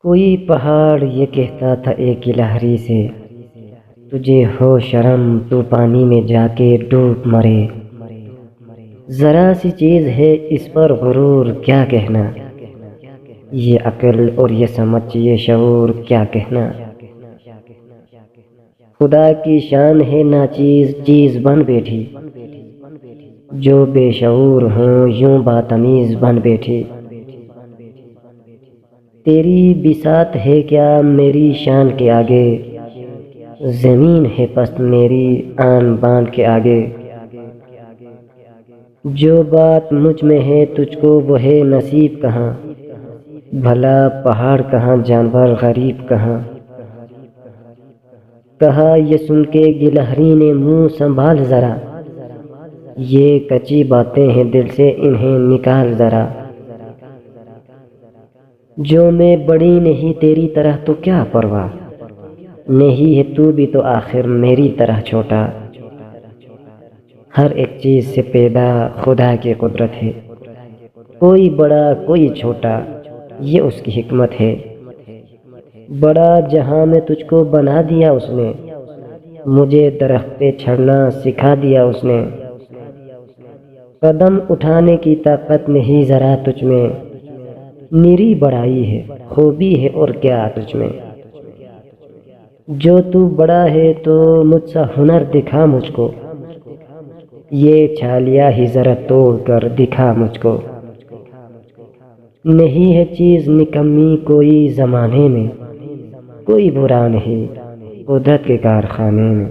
کوئی پہاڑ یہ کہتا تھا ایک گلہری سے، تجھے ہو شرم تو پانی میں جا کے ڈوب مرے۔ ذرا سی چیز ہے اس پر غرور کیا کہنا، یہ عقل اور یہ سمجھ یہ شعور کیا کہنا۔ خدا کی شان ہے ناچیز چیز بن بیٹھی، جو بے شعور ہوں یوں باتمیز بن بیٹھی۔ تیری بساط ہے کیا میری شان کے آگے، زمین ہے پست میری آن بان کے آگے۔ جو بات مجھ میں ہے تجھ کو وہ ہے نصیب کہاں، بھلا پہاڑ کہاں جانور غریب کہاں۔ کہا یہ سن کے گلہری نے منہ سنبھال ذرا، یہ کچی باتیں ہیں دل سے انہیں نکال ذرا۔ جو میں بڑی نہیں تیری طرح تو کیا پرواہ، نہیں ہے تو بھی تو آخر میری طرح چھوٹا۔ ہر ایک چیز سے پیدا خدا کی قدرت ہے، کوئی بڑا کوئی چھوٹا یہ اس کی حکمت ہے۔ بڑا جہاں میں تجھ کو بنا دیا اس نے، مجھے درخت پہ چڑھنا سکھا دیا اس نے۔ قدم اٹھانے کی طاقت نہیں ذرا تجھ میں، نری بڑائی ہے خوبی ہے اور کیا تجھ میں۔ جو تو بڑا ہے تو مجھ سا ہنر دکھا مجھ کو، یہ چھالیا ہی ذرا توڑ کر دکھا مجھ کو۔ نہیں ہے چیز نکمی کوئی زمانے میں، کوئی برا نہیں قدرت کے کارخانے میں۔